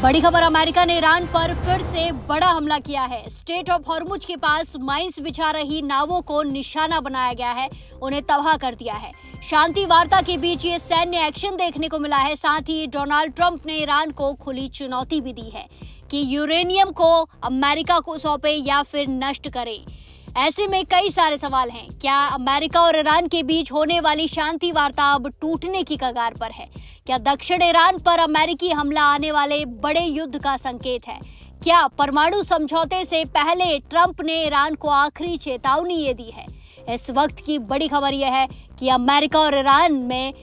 बड़ी खबर, अमेरिका ने ईरान पर फिर से बड़ा हमला किया है। स्ट्रेट ऑफ हॉर्मुज के पास माइंस बिछा रही नावों को निशाना बनाया गया है, उन्हें तबाह कर दिया है। शांति वार्ता के बीच ये सैन्य एक्शन देखने को मिला है। साथ ही डोनाल्ड ट्रंप ने ईरान को खुली चुनौती भी दी है कि यूरेनियम को अमेरिका को सौंपे या फिर नष्ट करे। ऐसे में कई सारे सवाल हैं। क्या अमेरिका और ईरान के बीच होने वाली शांति वार्ता अब टूटने की कगार पर है? क्या दक्षिण ईरान पर अमेरिकी हमला आने वाले बड़े युद्ध का संकेत है? क्या परमाणु समझौते से पहले ट्रंप ने ईरान को आखिरी चेतावनी ये दी है? इस वक्त की बड़ी खबर यह है कि अमेरिका और ईरान में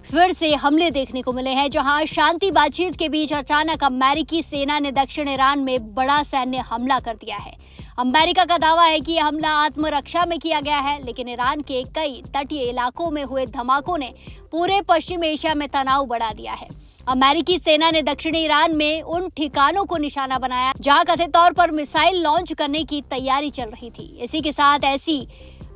फिर से हमले देखने को मिले हैं, जहां शांति बातचीत के बीच अचानक अमेरिकी सेना ने दक्षिण ईरान में बड़ा सैन्य हमला कर दिया है। अमेरिका का दावा है कि यह हमला आत्मरक्षा में किया गया है, लेकिन ईरान के कई तटीय इलाकों में हुए धमाकों ने पूरे पश्चिम एशिया में तनाव बढ़ा दिया है। अमेरिकी सेना ने दक्षिणी ईरान में उन ठिकानों को निशाना बनाया जहां कथित तौर पर मिसाइल लॉन्च करने की तैयारी चल रही थी। इसी के साथ ऐसी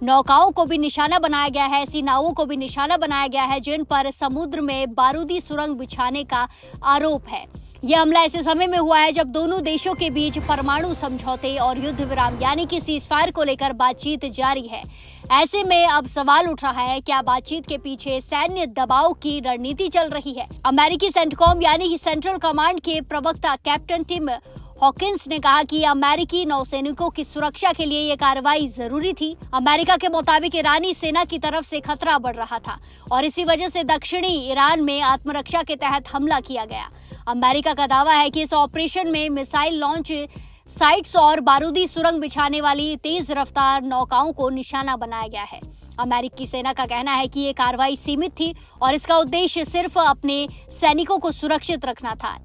नौकाओं को भी निशाना बनाया गया है, ऐसी नावों को भी निशाना बनाया गया है जिन पर समुद्र में बारूदी सुरंग बिछाने का आरोप है। यह हमला ऐसे समय में हुआ है जब दोनों देशों के बीच परमाणु समझौते और युद्ध विराम यानी कि सीजफायर को लेकर बातचीत जारी है। ऐसे में अब सवाल उठ रहा है, क्या बातचीत के पीछे सैन्य दबाव की रणनीति चल रही है? अमेरिकी सेंटकॉम यानी कि सेंट्रल कमांड के प्रवक्ता कैप्टन टिम हॉकिंस ने कहा कि अमेरिकी नौसैनिकों की सुरक्षा के लिए ये कार्रवाई जरूरी थी। अमेरिका के मुताबिक ईरानी सेना की तरफ से खतरा बढ़ रहा था और इसी वजह से दक्षिणी ईरान में आत्मरक्षा के तहत हमला किया गया। अमेरिका का दावा है कि इस ऑपरेशन में मिसाइल लॉन्च साइट्स और बारूदी सुरंग बिछाने वाली तेज रफ्तार नौकाओं को निशाना बनाया गया है। अमेरिकी सेना का कहना है कि ये कार्रवाई सीमित थी और इसका उद्देश्य सिर्फ अपने सैनिकों को सुरक्षित रखना था।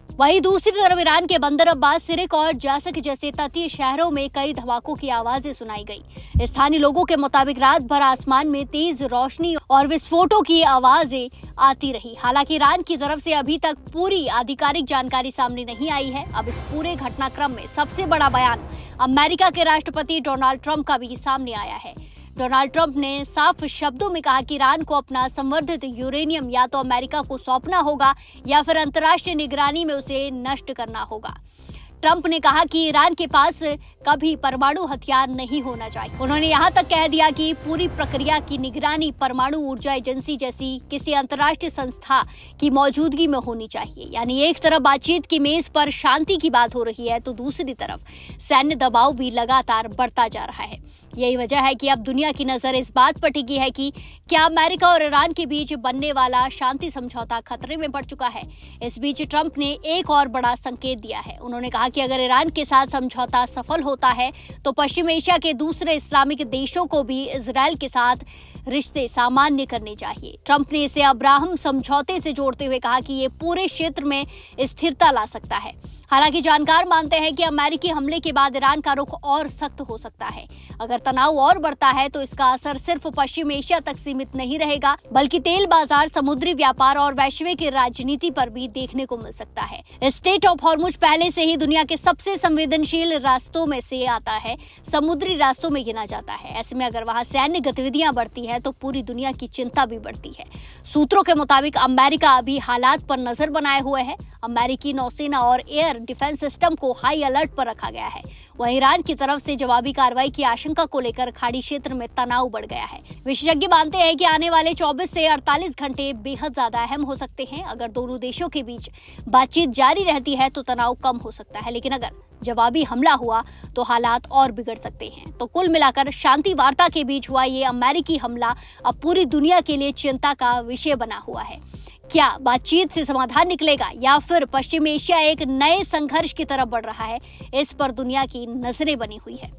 वहीं दूसरी तरफ ईरान के बंदर अब्बास, सिरिक और जासक जैसे तटीय शहरों में कई धमाकों की आवाजें सुनाई गई। स्थानीय लोगों के मुताबिक रात भर आसमान में तेज रोशनी और विस्फोटों की आवाजें आती रही। हालांकि ईरान की तरफ से अभी तक पूरी आधिकारिक जानकारी सामने नहीं आई है। अब इस पूरे घटनाक्रम में सबसे बड़ा बयान अमेरिका के राष्ट्रपति डोनाल्ड ट्रंप का भी सामने आया है। डोनाल्ड ट्रंप ने साफ शब्दों में कहा कि ईरान को अपना संवर्धित यूरेनियम या तो अमेरिका को सौंपना होगा या फिर अंतर्राष्ट्रीय निगरानी में उसे नष्ट करना होगा। ट्रंप ने कहा कि ईरान के पास कभी परमाणु हथियार नहीं होना चाहिए। उन्होंने यहां तक कह दिया कि पूरी प्रक्रिया की निगरानी परमाणु ऊर्जा एजेंसी जैसी किसी अंतर्राष्ट्रीय संस्था की मौजूदगी में होनी चाहिए। यानी एक तरफ बातचीत की मेज पर शांति की बात हो रही है तो दूसरी तरफ सैन्य दबाव भी लगातार बढ़ता जा रहा है। यही वजह है कि अब दुनिया की नजर इस बात पर टिकी है कि क्या अमेरिका और ईरान के बीच बनने वाला शांति समझौता खतरे में पड़ चुका है। इस बीच ट्रंप ने एक और बड़ा संकेत दिया है। उन्होंने कहा कि अगर ईरान के साथ समझौता सफल होता है तो पश्चिम एशिया के दूसरे इस्लामिक देशों को भी इजरायल के साथ रिश्ते सामान्य करने चाहिए। ट्रंप ने इसे अब्राहम समझौते से जोड़ते हुए कहा कि ये पूरे क्षेत्र में स्थिरता ला सकता है। हालांकि जानकार मानते हैं कि अमेरिकी हमले के बाद ईरान का रुख और सख्त हो सकता है। अगर तनाव और बढ़ता है तो इसका असर सिर्फ पश्चिम एशिया तक सीमित नहीं रहेगा, बल्कि तेल बाजार, समुद्री व्यापार और वैश्विक राजनीति पर भी देखने को मिल सकता है। स्ट्रेट ऑफ हॉर्मुज पहले से ही दुनिया के सबसे संवेदनशील रास्तों में से आता है, समुद्री रास्तों में गिना जाता है। ऐसे में अगर वहां सैन्य गतिविधियां बढ़ती है तो पूरी दुनिया की चिंता भी बढ़ती है। सूत्रों के मुताबिक अमेरिका अभी हालात पर नजर बनाए हुए है। अमेरिकी नौसेना और एयर डिफेंस सिस्टम को हाई अलर्ट पर रखा गया है। वहीं ईरान की तरफ से जवाबी कार्रवाई की आशंका को लेकर खाड़ी क्षेत्र में तनाव बढ़ गया है। विशेषज्ञ मानते हैं कि आने वाले 24 से 48 घंटे बेहद ज्यादा अहम हो सकते हैं। अगर दोनों देशों के बीच बातचीत जारी रहती है तो तनाव कम हो सकता है, लेकिन अगर जवाबी हमला हुआ तो हालात और बिगड़ सकते हैं। तो कुल मिलाकर शांति वार्ता के बीच हुआ ये अमेरिकी हमला अब पूरी दुनिया के लिए चिंता का विषय बना हुआ है। क्या बातचीत से समाधान निकलेगा या फिर पश्चिम एशिया एक नए संघर्ष की तरफ बढ़ रहा है? इस पर दुनिया की नजरें बनी हुई है।